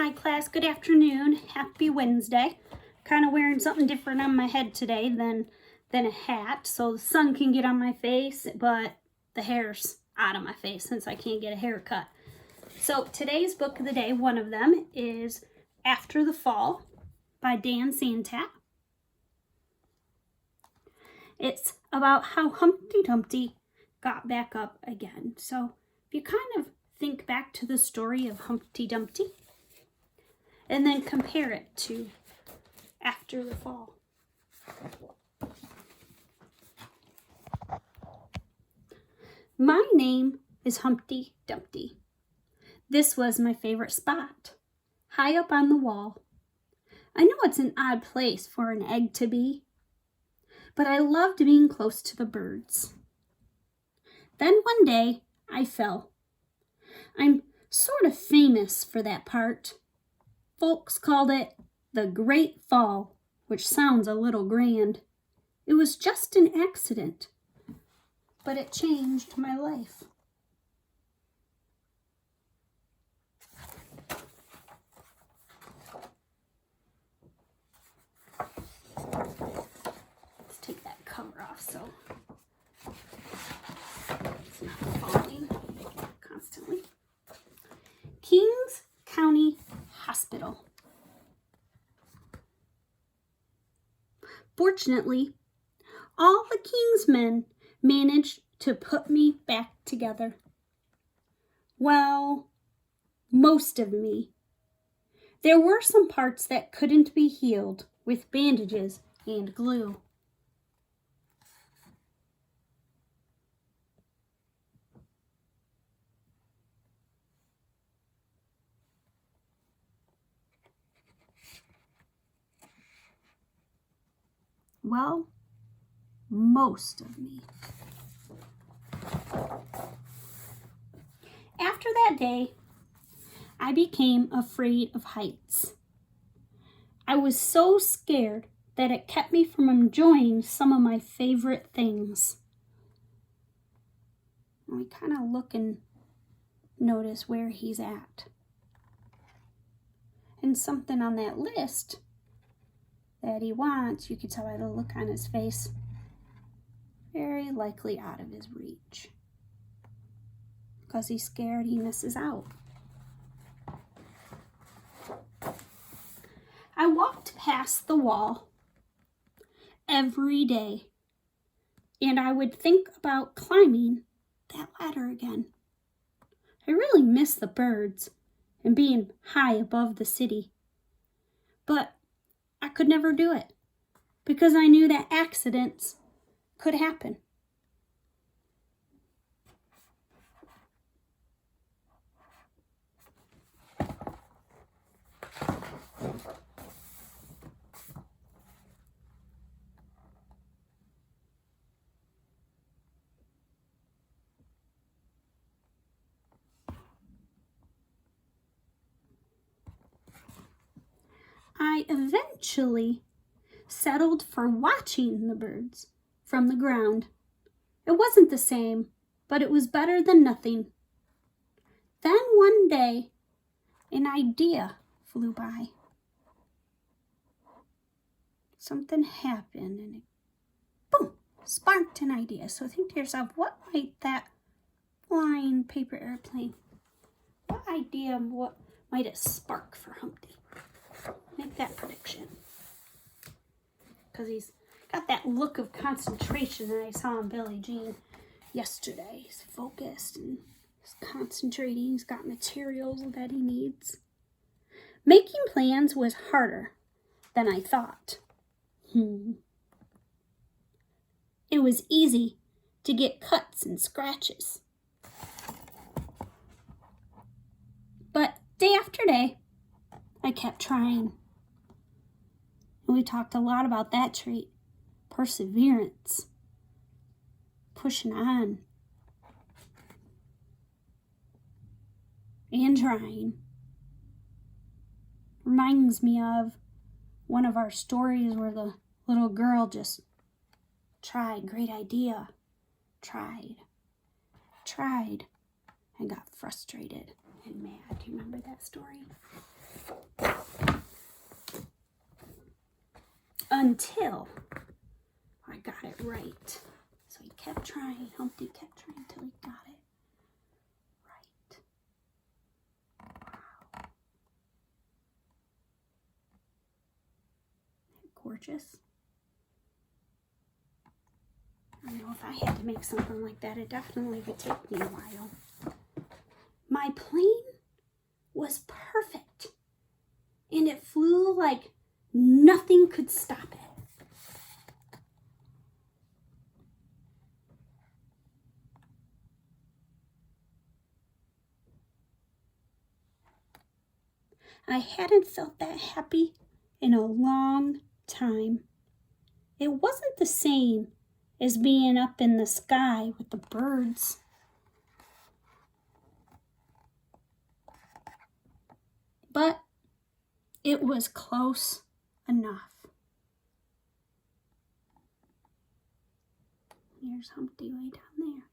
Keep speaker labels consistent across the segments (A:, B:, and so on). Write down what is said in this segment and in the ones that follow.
A: Hi class, good afternoon. Happy Wednesday. Kind of wearing something different on my head today than a hat, so the sun can get on my face, but the hair's out of my face since I can't get a haircut. So today's book of the day, one of them, is After the Fall by Santat. It's about how Humpty Dumpty got back up again. So if you kind of think back to the story of Humpty Dumpty and then compare it to After the Fall. My name is Humpty Dumpty. This was my favorite spot, high up on the wall. I know it's an odd place for an egg to be, but I loved being close to the birds. Then one day, I fell. I'm sort of famous for that part. Folks called it the Great Fall, which sounds a little grand. It was just an accident, but it changed my life. Let's take that cover off so it's not falling constantly. Kings County Hospital. Fortunately, all the King's men managed to put me back together. Well, most of me. There were some parts that couldn't be healed with bandages and glue. Well, most of me. After that day, I became afraid of heights. I was so scared that it kept me from enjoying some of my favorite things. We kind of look and notice where he's at. And something on that list that he wants, you can tell by the look on his face, very likely out of his reach. Because he's scared he misses out. I walked past the wall every day, and I would think about climbing that ladder again. I really miss the birds and being high above the city, but I could never do it because I knew that accidents could happen. I eventually settled for watching the birds from the ground. It wasn't the same, but it was better than nothing. Then one day, an idea flew by. Something happened and it, boom, sparked an idea. So think to yourself, what might that flying paper airplane, what idea, what might it spark for Humpty? Make that prediction. Because he's got that look of concentration that I saw in Billie Jean yesterday. He's focused and he's concentrating. He's got materials that he needs. Making plans was harder than I thought. It was easy to get cuts and scratches. But day after day, I kept trying. And we talked a lot about that trait, perseverance, pushing on, and trying. Reminds me of one of our stories where the little girl just tried, great idea, tried, and got frustrated and mad. Do you remember that story? until I got it right. So he kept trying. Humpty kept trying until he got it right. Wow. Isn't that gorgeous? I know if I had to make something like that, it definitely would take me a while. My plane was perfect, and it flew like nothing could stop it. I hadn't felt that happy in a long time. It wasn't the same as being up in the sky with the birds. But it was close enough. Here's Humpty way down there.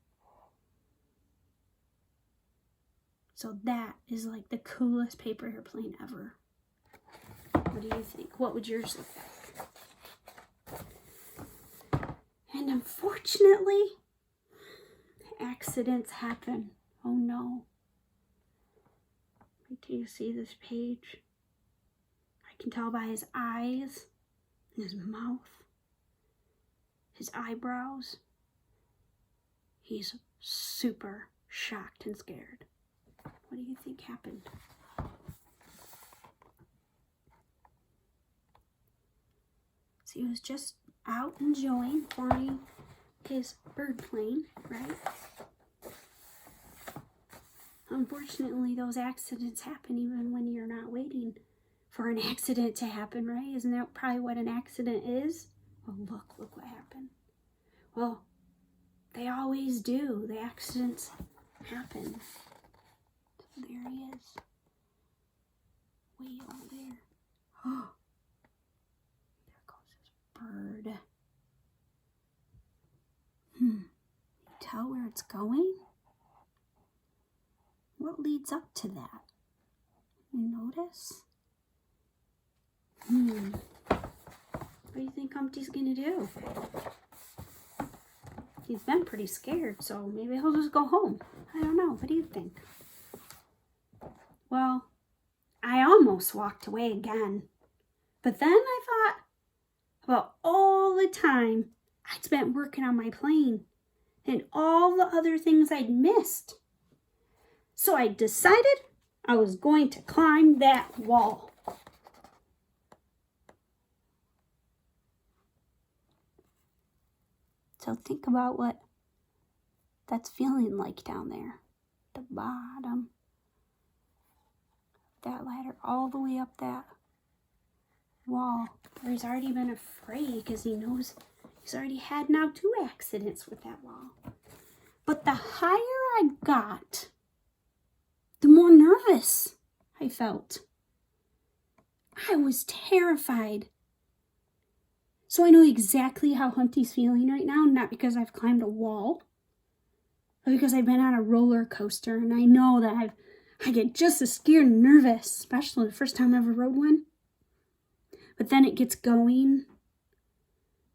A: So that is like the coolest paper airplane ever. What do you think? What would yours look like? And unfortunately, accidents happen. Oh no. Wait till you see this page. I can tell by his eyes, his mouth, his eyebrows. He's super shocked and scared. What do you think happened? So he was just out enjoying flying his bird plane, right? Unfortunately, those accidents happen even when you're not waiting for an accident to happen, right? Isn't that probably what an accident is? Well, look what happened. Well, they always do. The accidents happen. So there he is. Way over there. Oh, there goes his bird. You tell where it's going? What leads up to that? You notice? What do you think Humpty's gonna do? He's been pretty scared, so maybe he'll just go home. I don't know. What do you think? Well, I almost walked away again. But then I thought about all the time I'd spent working on my plane and all the other things I'd missed. So I decided I was going to climb that wall. So think about what that's feeling like down there. The bottom. That ladder all the way up that wall. Where he's already been afraid because he knows he's already had now 2 accidents with that wall. But the higher I got, the more nervous I felt. I was terrified. So I know exactly how Humpty's feeling right now, not because I've climbed a wall, but because I've been on a roller coaster, and I know that I get just as scared and nervous, especially the first time I ever rode one. But then it gets going,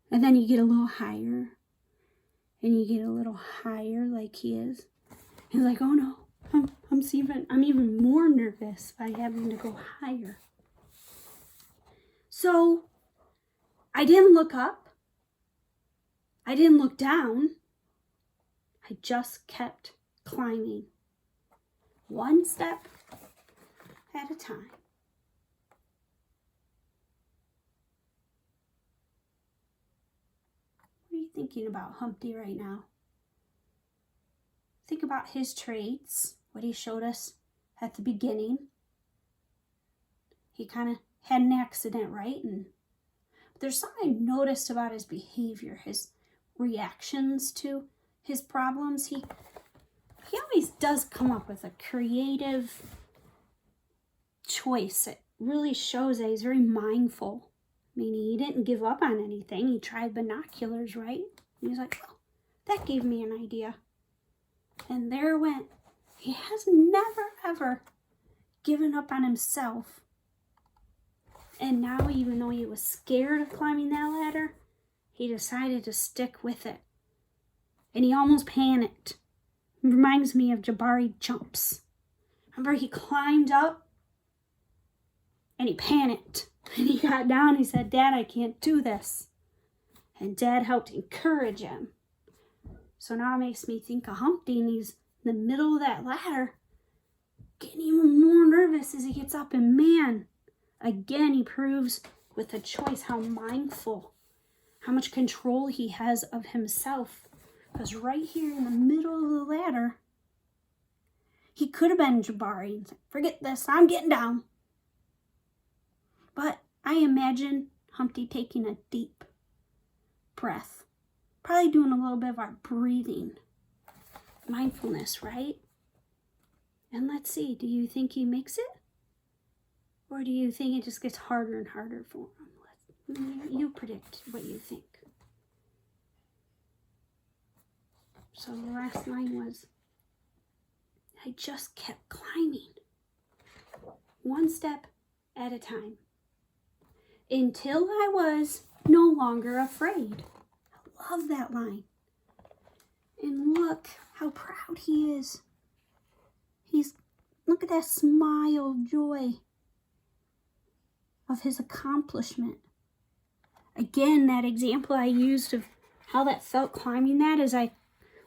A: and then you get a little higher, and you get a little higher like he is. And like, oh no, I'm even more nervous by having to go higher. So I didn't look up. I didn't look down. I just kept climbing, one step at a time. What are you thinking about Humpty right now? Think about his traits, what he showed us at the beginning. He kind of had an accident, right? But there's something I noticed about his behavior, his reactions to his problems. He always does come up with a creative choice. It really shows that he's very mindful. Meaning he didn't give up on anything. He tried binoculars, right? He was like, oh, that gave me an idea. And there it went. He has never, ever given up on himself. And now, even though he was scared of climbing that ladder, he decided to stick with it. And he almost panicked. It reminds me of Jabari Jumps. Remember, he climbed up and he panicked. And he got down. He said, "Dad, I can't do this." And Dad helped encourage him. So now it makes me think of Humpty, and he's in the middle of that ladder, getting even more nervous as he gets up. And man, again, he proves with the choice how mindful, how much control he has of himself. Because right here in the middle of the ladder, he could have been Jabari and said, "Forget this, I'm getting down." But I imagine Humpty taking a deep breath, probably doing a little bit of our breathing, mindfulness, right? And let's see, do you think he makes it? Or do you think it just gets harder and harder for him? You predict what you think. So the last line was, "I just kept climbing, one step at a time, until I was no longer afraid." I love that line. And look how proud he is. Look at that smile of joy of his accomplishment. Again, that example I used of how that felt climbing that as I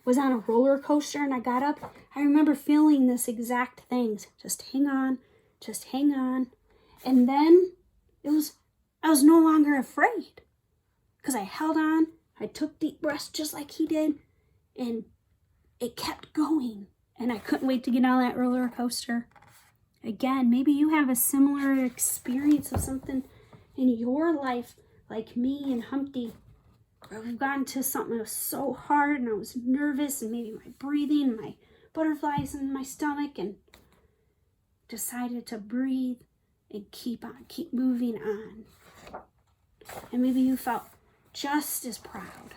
A: was on a roller coaster and I got up. I remember feeling this exact thing. Just hang on, just hang on. And then I was no longer afraid because I held on. I took deep breaths just like he did, and it kept going. And I couldn't wait to get on that roller coaster. Again, maybe you have a similar experience of something in your life like me and Humpty, where we've gotten to something that was so hard and I was nervous, and maybe my breathing, my butterflies in my stomach, and decided to breathe and keep moving on. And maybe you felt just as proud.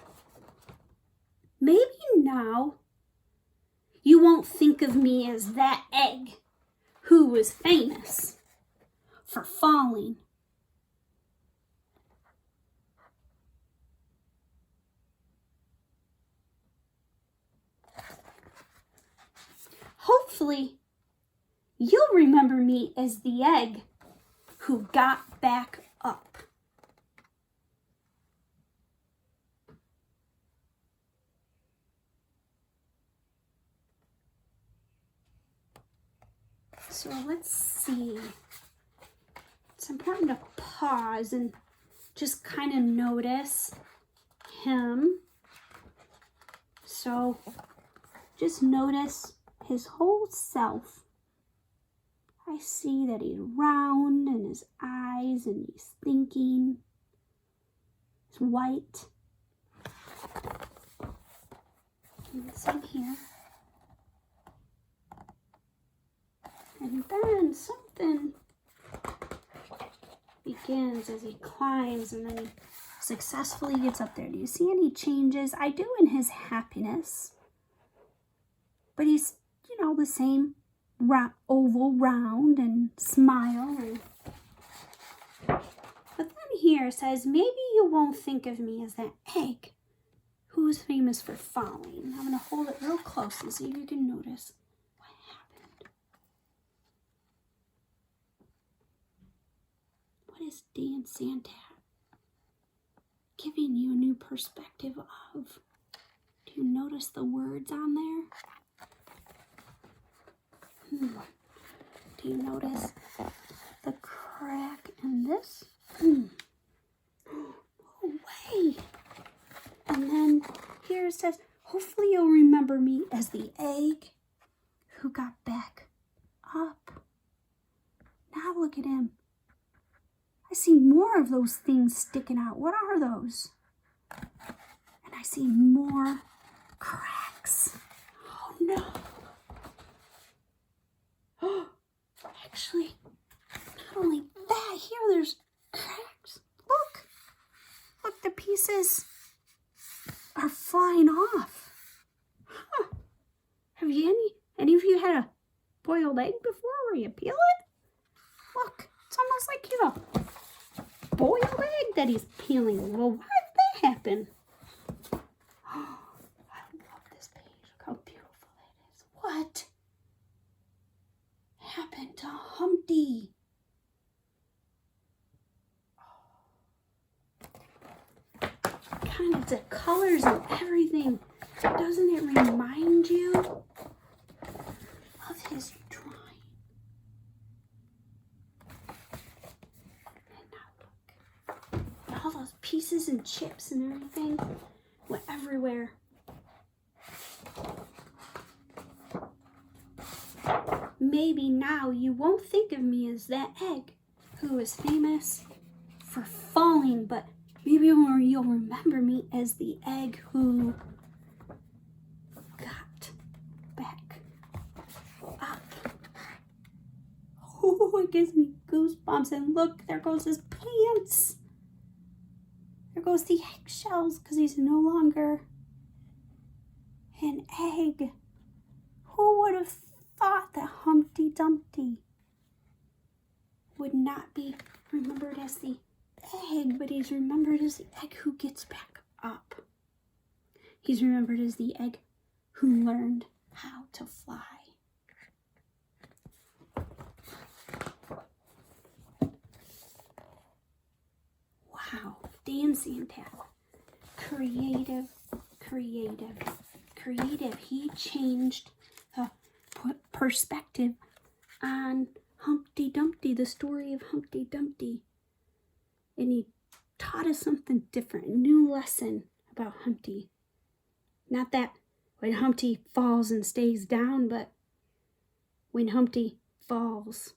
A: Maybe now you won't think of me as that egg who was famous for falling. Hopefully, you'll remember me as the egg who got back up. So let's see. It's important to pause and just kind of notice him. So just notice his whole self. I see that he's round in his eyes and he's thinking. He's white. And some here. And then something begins as he climbs, and then he successfully gets up there. Do you see any changes? I do in his happiness. But he's, the same oval, round, and smile. But then here it says, maybe you won't think of me as that egg who is famous for falling. I'm going to hold it real close and see if you can notice what happened. What is Dan Santat giving you a new perspective of? Do you notice the words on there? Do you notice the crack in this? No way. And then here it says, hopefully you'll remember me as the egg who got back up. Now look at him. I see more of those things sticking out. What are those? And I see more cracks. Oh no. Actually, not only that, here there's cracks. Look, the pieces are flying off. Huh. Have any of you had a boiled egg before where you peel it? Look, it's almost like, that he's peeling. Well, why did that happen? Oh, I love this page. Look how beautiful that is. What happened to Humpty? Kind of the colors and everything. Doesn't it remind you of his drawing? And now look. All those pieces and chips and everything went everywhere. Maybe now you won't think of me as that egg who was famous for falling, but maybe you'll remember me as the egg who got back up. Oh, it gives me goosebumps. And look, there goes his pants. There goes the eggshells because he's no longer an egg. Who would have thought that Humpty Dumpty would not be remembered as the egg, but he's remembered as the egg who gets back up. He's remembered as the egg who learned how to fly. Wow, Dan Santat. Creative. He changed the perspective on Humpty Dumpty, the story of Humpty Dumpty. And he taught us something different, a new lesson about Humpty. Not that when Humpty falls and stays down, but when Humpty falls,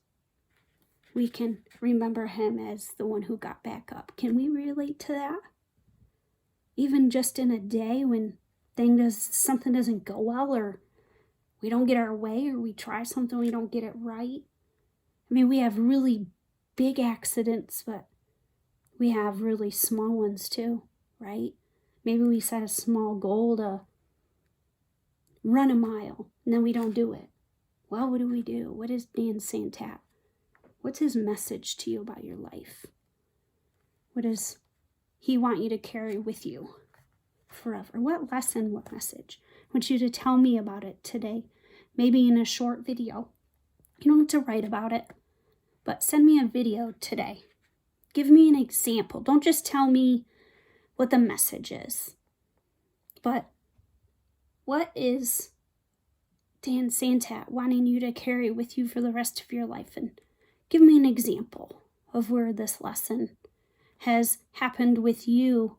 A: we can remember him as the one who got back up. Can we relate to that? Even just in a day when something doesn't go well, or we don't get our way, or we try something, we don't get it right. I mean, we have really big accidents, but we have really small ones too, right? Maybe we set a small goal to run a mile, and then we don't do it. Well, what do? What is Dan Santat? What's his message to you about your life? What does he want you to carry with you forever? What lesson, what message? I want you to tell me about it today, maybe in a short video. You don't have to write about it, but send me a video today. Give me an example. Don't just tell me what the message is, but what is Dan Santat wanting you to carry with you for the rest of your life? And give me an example of where this lesson has happened with you,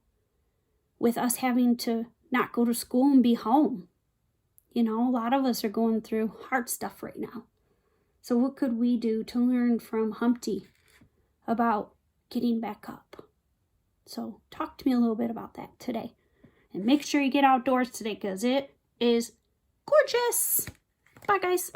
A: with us having to not go to school and be home. You know, a lot of us are going through hard stuff right now. So what could we do to learn from Humpty about getting back up? So talk to me a little bit about that today. And make sure you get outdoors today because it is gorgeous. Bye, guys.